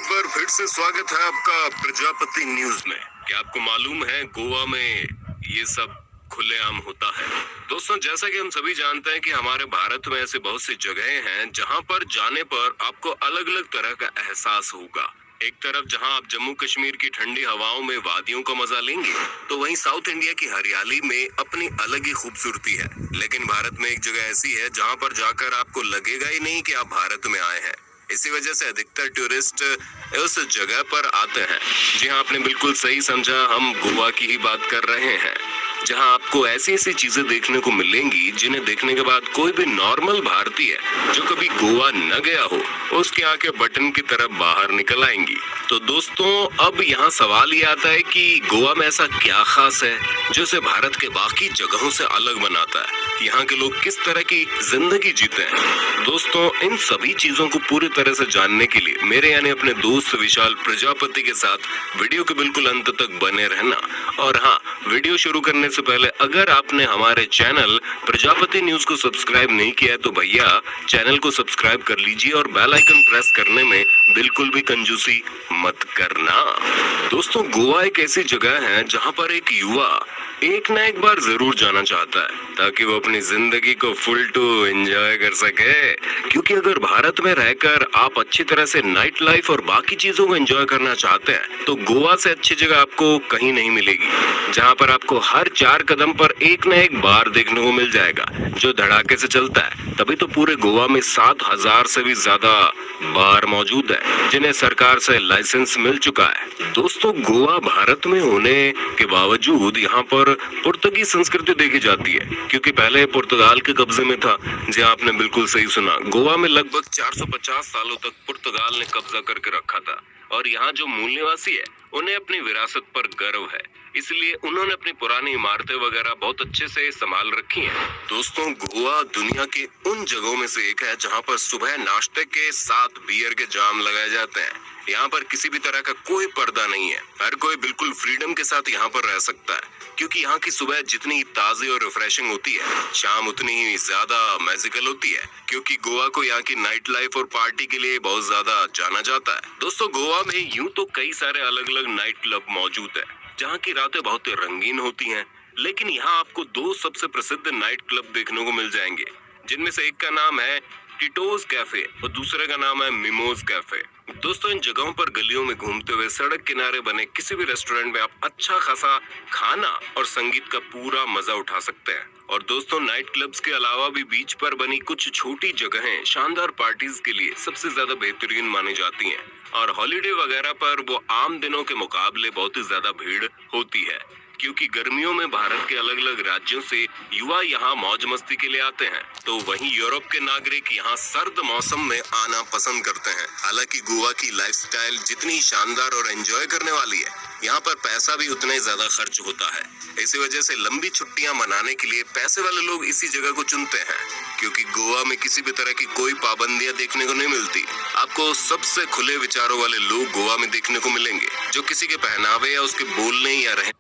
बार फिर से स्वागत है आपका प्रजापति न्यूज में। क्या आपको मालूम है गोवा में ये सब खुलेआम होता है? दोस्तों, जैसा कि हम सभी जानते हैं कि हमारे भारत में ऐसे बहुत सी जगहें हैं जहां पर जाने पर आपको अलग अलग तरह का एहसास होगा। एक तरफ जहां आप जम्मू कश्मीर की ठंडी हवाओं में वादियों का मजा लेंगे, तो वहीं साउथ इंडिया की हरियाली में अपनी अलग ही खूबसूरती है। लेकिन भारत में एक जगह ऐसी है जहां पर जाकर आपको लगेगा ही नहीं कि आप भारत में आए हैं। इसी वजह से अधिकतर टूरिस्ट उस जगह पर आते हैं। जी हाँ, आपने बिल्कुल सही समझा, हम गोवा की ही बात कर रहे हैं, जहां आपको ऐसी ऐसी चीजें देखने को मिलेंगी जिन्हें देखने के बाद कोई भी नॉर्मल भारतीय जो कभी गोवा न गया हो, उसकी आंखें बटन की तरफ बाहर निकल आएंगी। तो दोस्तों, अब यहाँ सवाल ये आता है कि गोवा में ऐसा क्या खास है जो इसे भारत के बाकी जगहों से अलग बनाता है? यहाँ के लोग किस तरह की जिंदगी जीते हैं? दोस्तों, इन सभी चीजों को पूरी तरह से जानने के लिए मेरे यानी अपने दोस्त विशाल प्रजापति के साथ वीडियो के बिल्कुल अंत तक बने रहना। और हाँ, वीडियो शुरू करने से पहले अगर आपने हमारे चैनल प्रजापति न्यूज को सब्सक्राइब नहीं किया है तो भैया चैनल को सब्सक्राइब कर लीजिए और बेल आइकन प्रेस करने में बिल्कुल भी कंजूसी मत करना। दोस्तों, गोवा एक ऐसी जगह है जहाँ पर एक युवा एक ना एक बार जरूर जाना चाहता है ताकि वो अपनी जिंदगी को फुल टू एंजॉय कर सके। क्योंकि अगर भारत में रहकर आप अच्छी तरह से नाइट लाइफ और बाकी चीजों को एंजॉय करना चाहते हैं तो गोवा से अच्छी जगह आपको कहीं नहीं मिलेगी, जहां पर आपको हर 4 कदम पर एक न एक बार देखने को मिल जाएगा जो धड़ाके से चलता है। तभी तो पूरे गोवा में 7,000 से भी ज्यादा बार मौजूद है जिन्हें सरकार से लाइसेंस मिल चुका है। दोस्तों, गोवा भारत में होने के बावजूद यहाँ पर पुर्तगाली संस्कृति देखी जाती है, क्योंकि पहले पुर्तगाल के कब्जे में था। जी, आपने बिल्कुल सही सुना, गोवा में लगभग 450 सालों तक पुर्तगाल ने कब्जा करके रखा था और यहाँ जो मूल निवासी है उन्हें अपनी विरासत पर गर्व है, इसलिए उन्होंने अपनी पुरानी इमारतें वगैरह बहुत अच्छे से संभाल रखी हैं। दोस्तों, गोवा दुनिया के उन जगहों में से एक है जहाँ पर सुबह नाश्ते के साथ बियर के जाम लगाए जाते हैं। यहाँ पर किसी भी तरह का कोई पर्दा नहीं है, हर कोई बिल्कुल फ्रीडम के साथ यहाँ पर रह सकता है। क्योंकि यहाँ की सुबह जितनी ताज़ी और रिफ्रेशिंग होती है, शाम उतनी ही ज्यादा मैजिकल होती है, क्योंकि गोवा को यहाँ की नाइट लाइफ और पार्टी के लिए बहुत ज्यादा जाना जाता है। दोस्तों, गोवा में यूं तो कई सारे अलग अलग नाइट क्लब मौजूद है जहाँ की रातें बहुत ही रंगीन होती हैं, लेकिन यहाँ आपको 2 सबसे प्रसिद्ध नाइट क्लब देखने को मिल जाएंगे, जिनमें से एक का नाम है टिटोज कैफे और दूसरे का नाम है मिमोज कैफे। दोस्तों, इन जगहों पर गलियों में घूमते हुए सड़क किनारे बने किसी भी रेस्टोरेंट में आप अच्छा खासा खाना और संगीत का पूरा मजा उठा सकते हैं। और दोस्तों, नाइट क्लब्स के अलावा भी बीच पर बनी कुछ छोटी जगहें शानदार पार्टीज के लिए सबसे ज्यादा बेहतरीन मानी जाती हैं। और हॉलीडे वगैरह पर वो आम दिनों के मुकाबले बहुत ही ज्यादा भीड़ होती है, क्योंकि गर्मियों में भारत के अलग अलग राज्यों से युवा यहाँ मौज मस्ती के लिए आते हैं, तो वहीं यूरोप के नागरिक यहाँ सर्द मौसम में आना पसंद करते हैं। हालांकि गोवा की लाइफस्टाइल जितनी शानदार और एंजॉय करने वाली है, यहाँ पर पैसा भी उतना ही ज्यादा खर्च होता है। इसी वजह से लंबी छुट्टियां मनाने के लिए पैसे वाले लोग इसी जगह को चुनते हैं, क्योंकि गोवा में किसी भी तरह की कोई पाबंदियां देखने को नहीं मिलती। आपको सबसे खुले विचारों वाले लोग गोवा में देखने को मिलेंगे, जो किसी के पहनावे या उसके बोलने या रहने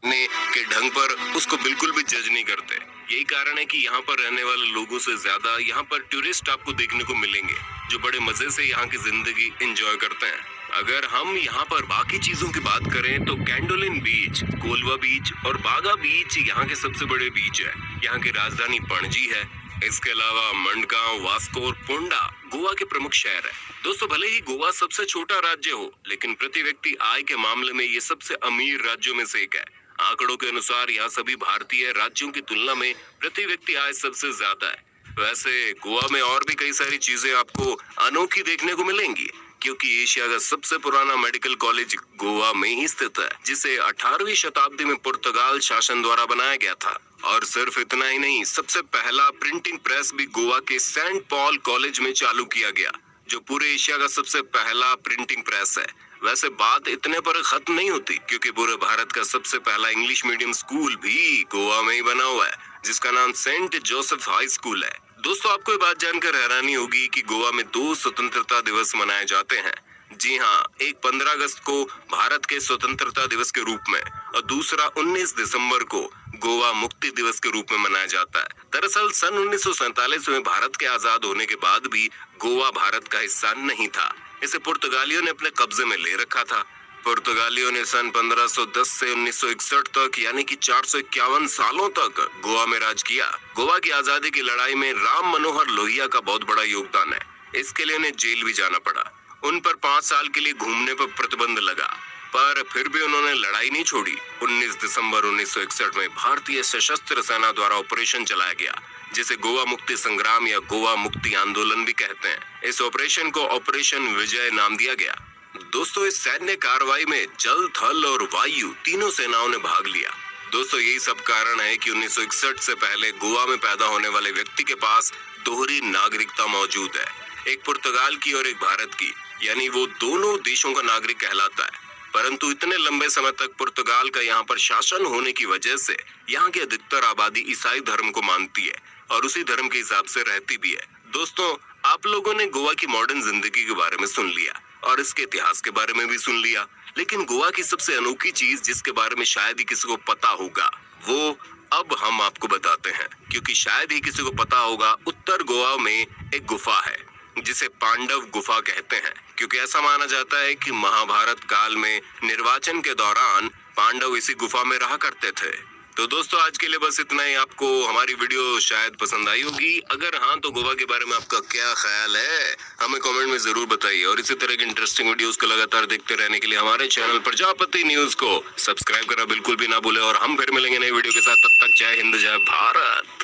के ढंग पर उसको बिल्कुल भी जज नहीं करते। यही कारण है कि यहाँ पर रहने वाले लोगों से ज्यादा यहाँ पर टूरिस्ट आपको देखने को मिलेंगे जो बड़े मजे से यहाँ की जिंदगी एंजॉय करते हैं। अगर हम यहाँ पर बाकी चीजों की बात करें तो कैंडोलिन बीच, कोलवा बीच और बागा बीच यहाँ के सबसे बड़े बीच है। यहाँ की राजधानी पणजी है। इसके अलावा मंडगांव, वास्को और पोंडा गोवा के प्रमुख शहर है। दोस्तों, भले ही गोवा सबसे छोटा राज्य हो, लेकिन प्रति व्यक्ति आय के मामले में ये सबसे अमीर राज्यों में से एक है। आंकड़ों के अनुसार यहाँ सभी भारतीय राज्यों की तुलना में प्रति व्यक्ति आय सबसे ज्यादा है। वैसे गोवा में और भी कई सारी चीजें आपको अनोखी देखने को मिलेंगी, क्योंकि एशिया का सबसे पुराना मेडिकल कॉलेज गोवा में ही स्थित है, जिसे 18वीं शताब्दी में पुर्तगाल शासन द्वारा बनाया गया था। और सिर्फ इतना ही नहीं, सबसे पहला प्रिंटिंग प्रेस भी गोवा के सेंट पॉल कॉलेज में चालू किया गया, जो पूरे एशिया का सबसे पहला प्रिंटिंग प्रेस है। वैसे बात इतने पर खत्म नहीं होती, क्योंकि पूरे भारत का सबसे पहला इंग्लिश मीडियम स्कूल भी गोवा में ही बना हुआ है, जिसका नाम सेंट जोसेफ हाई स्कूल है। दोस्तों, आपको ये बात जानकर हैरानी होगी कि गोवा में 2 स्वतंत्रता दिवस मनाए जाते हैं। जी हाँ, एक 15 अगस्त को भारत के स्वतंत्रता दिवस के रूप में और दूसरा 19 दिसंबर को गोवा मुक्ति दिवस के रूप में मनाया जाता है। दरअसल सन 1947 में भारत के आजाद होने के बाद भी गोवा भारत का हिस्सा नहीं था। इसे पुर्तगालियों ने अपने कब्जे में ले रखा था। पुर्तगालियों ने सन 1510 से 1961 तक यानी कि 451 सालों तक गोवा में राज किया। गोवा की आजादी की लड़ाई में राम मनोहर लोहिया का बहुत बड़ा योगदान है। इसके लिए उन्हें जेल भी जाना पड़ा। उन पर 5 साल के लिए घूमने पर प्रतिबंध लगा, पर फिर भी उन्होंने लड़ाई नहीं छोड़ी। 19 दिसंबर 1961 में भारतीय सशस्त्र सेना द्वारा ऑपरेशन चलाया गया, जिसे गोवा मुक्ति संग्राम या गोवा मुक्ति आंदोलन भी कहते हैं। इस ऑपरेशन को ऑपरेशन विजय नाम दिया गया। दोस्तों, इस सैन्य कार्रवाई में जल, थल और वायु तीनों सेनाओं ने भाग लिया। दोस्तों, यही सब कारण है कि 1961 से पहले गोवा में पैदा होने वाले व्यक्ति के पास दोहरी नागरिकता मौजूद है, एक पुर्तगाल की और एक भारत की, यानी वो दोनों देशों का नागरिक कहलाता है। परंतु इतने लंबे समय तक पुर्तगाल का यहाँ पर शासन होने की वजह से यहाँ की अधिकतर आबादी ईसाई धर्म को मानती है और उसी धर्म के हिसाब से रहती भी है। दोस्तों, आप लोगों ने गोवा की मॉडर्न जिंदगी के बारे में सुन लिया और इसके इतिहास के बारे में भी सुन लिया, लेकिन गोवा की सबसे अनोखी चीज जिसके बारे में शायद ही किसी को पता होगा, वो अब हम आपको बताते हैं, क्योंकि शायद ही किसी को पता होगा। उत्तर गोवा में एक गुफा है जिसे पांडव गुफा कहते हैं, क्योंकि ऐसा माना जाता है कि महाभारत काल में निर्वाचन के दौरान पांडव इसी गुफा में रहा करते थे। तो दोस्तों, आज के लिए बस इतना ही। आपको हमारी वीडियो शायद पसंद आई होगी। अगर हाँ, तो गोवा के बारे में आपका क्या ख्याल है, हमें कमेंट में जरूर बताइए। और इसी तरह की इंटरेस्टिंग वीडियोस को लगातार देखते रहने के लिए हमारे चैनल प्रजापति न्यूज को सब्सक्राइब करना बिल्कुल भी ना भूले। और हम फिर मिलेंगे नई वीडियो के साथ। तब तक जय हिंद, जय भारत।